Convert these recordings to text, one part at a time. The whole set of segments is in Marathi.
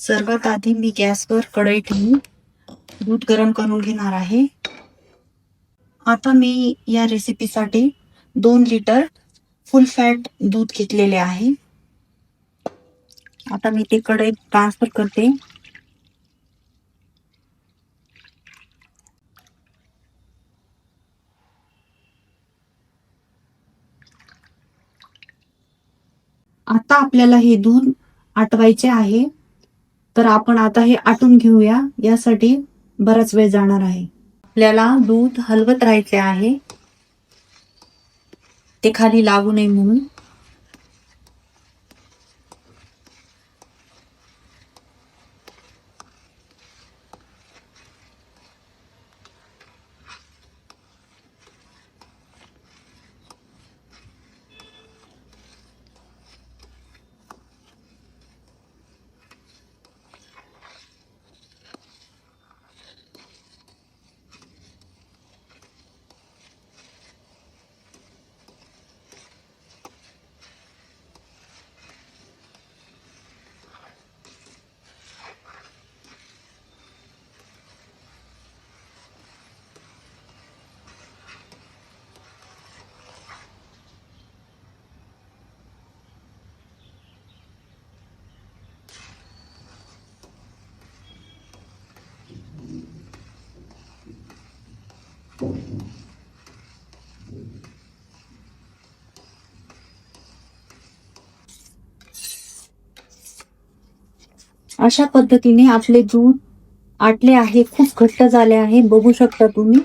सर्वात आधी मी गॅसवर कढई ठेवून दूध गरम करून घेणार आहे. आता मी या रेसिपीसाठी 2 लिटर फुल फॅट दूध घेतलेले आहे. आता मी ते कढईत ट्रान्सफर करते. आता आपल्याला हे दूध आटवायचे आहे. तर आपण आता हे आटून घेऊया. यासाठी बराच वेळ जाणार आहे. आपल्याला दूध हलवत राहायचे आहे, ते खाली लागू नये म्हणून. अशा पद्धतीने आपले दूध आटले आहे. खूप घट्ट झाले आहे, बघू शकता तुम्ही.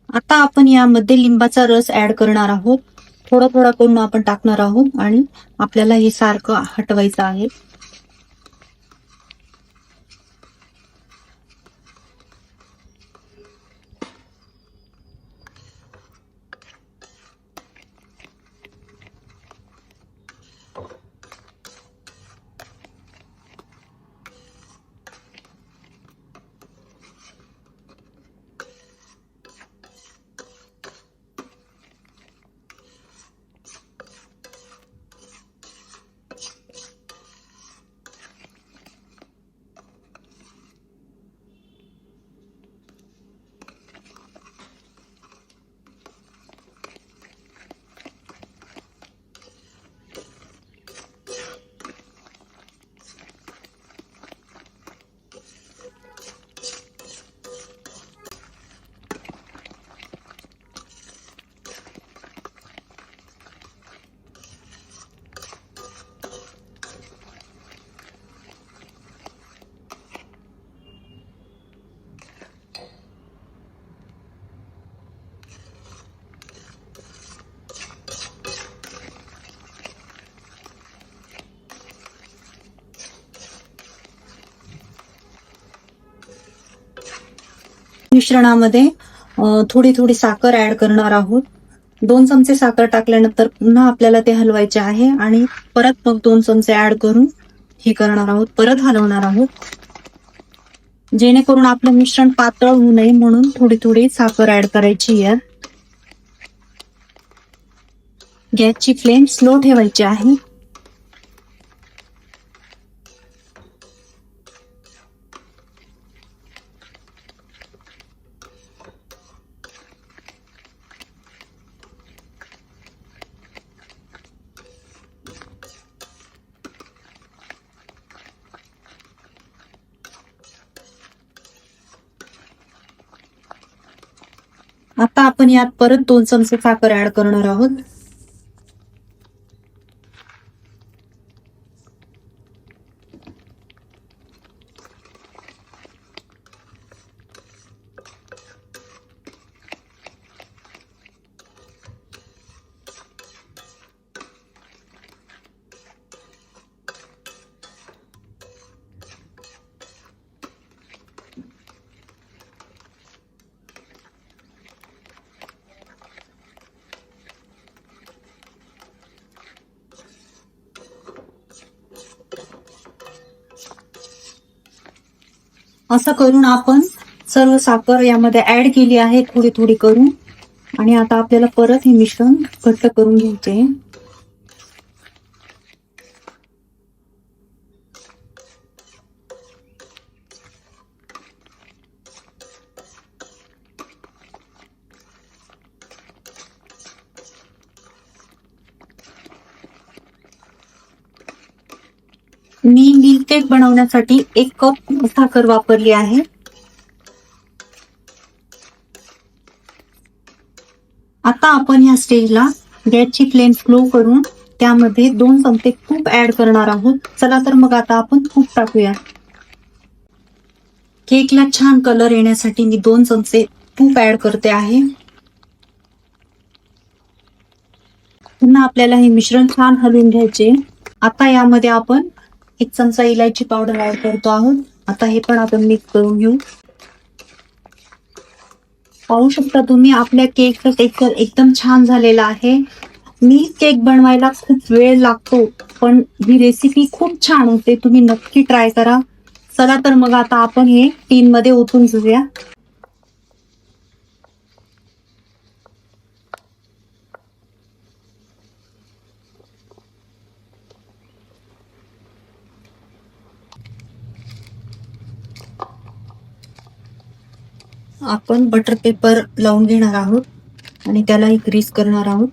आता आपण यामध्ये लिंबाचा रस ऍड करणार आहोत. थोडा थोडा करून आपण टाकणार आहोत आणि आपल्याला हे सारखं हटवायचं आहे. मिश्रणामध्ये थोडी थोडी साखर ऍड करणार आहोत. 2 चमचे साखर टाकल्यानंतर पुन्हा आपल्याला ते हलवायचे आहे आणि परत मग 2 चमचे ऍड करून हे करणार आहोत. परत हलवणार आहोत, जेणेकरून आपलं मिश्रण पातळ होऊ नये म्हणून थोडी थोडी साखर ऍड करायची आहे. गॅसची फ्लेम स्लो ठेवायची आहे. आता आपण यात परत 2 चमचे साखर ऍड करणार आहोत. असं करून आपण सर्व साखर यामध्ये ऍड केली आहे थोडी थोडी करून. आणि आता आपल्याला परत हे मिश्रण घट्ट करून घ्यायचे. मी मिल्क केक बनवण्यासाठी 1 कप साखर वापरली आहे. आता आपण या स्टेजला गॅसची फ्लेम स्लो करून त्यामध्ये 2 चमचे तूप ऍड करणार आहोत. चला तर मग आता आपण तूप टाकूया. केकला छान कलर येण्यासाठी मी 2 चमचे तूप ऍड करते आहे. पुन्हा आपल्याला हे मिश्रण छान हलवून घ्यायचे. आता यामध्ये आपण 1 चमचा इलायची पावडर ऍड करतो आहोत. आता हे पण आपण मिक्स करून घेऊ. पाहू शकता तुम्ही आपल्या केकचा टेक्स्चर एकदम छान झालेला आहे. मिल्क केक बनवायला खूप वेळ लागतो, पण ही रेसिपी खूप छान होते. तुम्ही नक्की ट्राय करा. चला तर मग आता आपण हे टीन मध्ये ओतून घेऊया. आपण बटर पेपर लावून घेणार आहोत आणि त्यालाही ग्रीस करणार आहोत.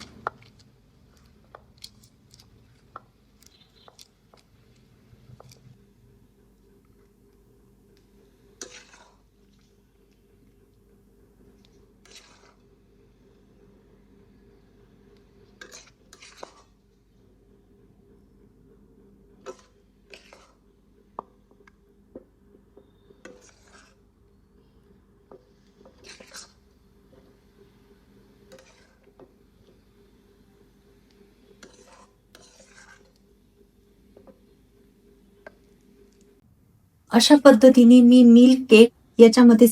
अशा पद्धतीने मी मिल्क केक याच्यामध्ये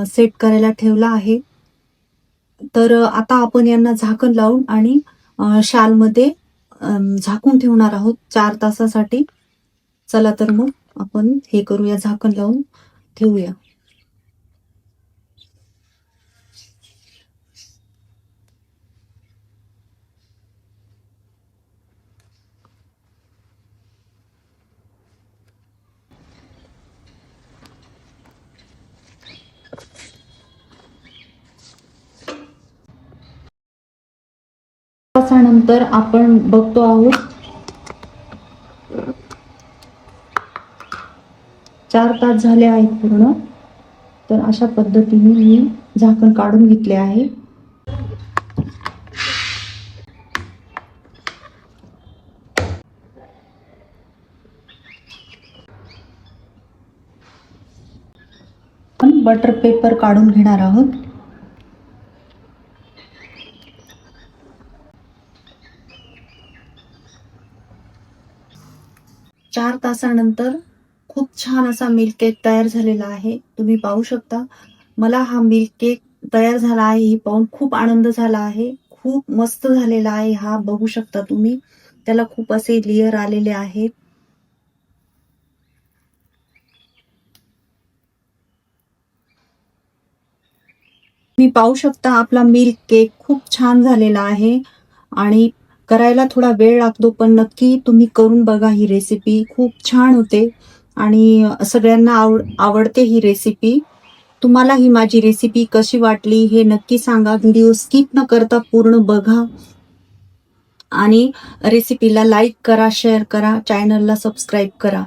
सेट करायला ठेवला आहे. तर आता आपण यांना झाकण लावून आणि शालमध्ये झाकून ठेवणार आहोत 4 तासासाठी. चला तर मग आपण हे करूया, झाकण लावून ठेवूया. तासानंतर आपण बघतो आहोत. 4 तास झाले आहेत पूर्ण. तर अशा पद्धतीने मी झाकण काढून घेतले आहे. आपण बटर पेपर काढून घेणार आहोत. चार तासानंतर खूप छान असा मिल्क केक तयार झालेला आहे. तुम्ही पाहू शकता. मला हा मिल्क केक तयार झाला आहे हे पाहून खूप आनंद झाला आहे. खूप मस्त झालेला आहे हा. बघू शकता तुम्ही, त्याला खूप असे लेयर आलेले आहेत. तुम्ही पाहू शकता आपला मिल्क केक खूप छान झालेला आहे आणि करायला थोडा वेळ लागतो, पण नक्की तुम्ही करून बघा. ही रेसिपी खूप छान होते आणि सगळ्यांना आवडते ही रेसिपी. तुम्हाला ही माझी रेसिपी कशी वाटली हे नक्की सांगा. व्हिडिओ स्किप न करता पूर्ण बघा आणि रेसिपीला लाईक करा, शेअर करा, चॅनलला सबस्क्राईब करा.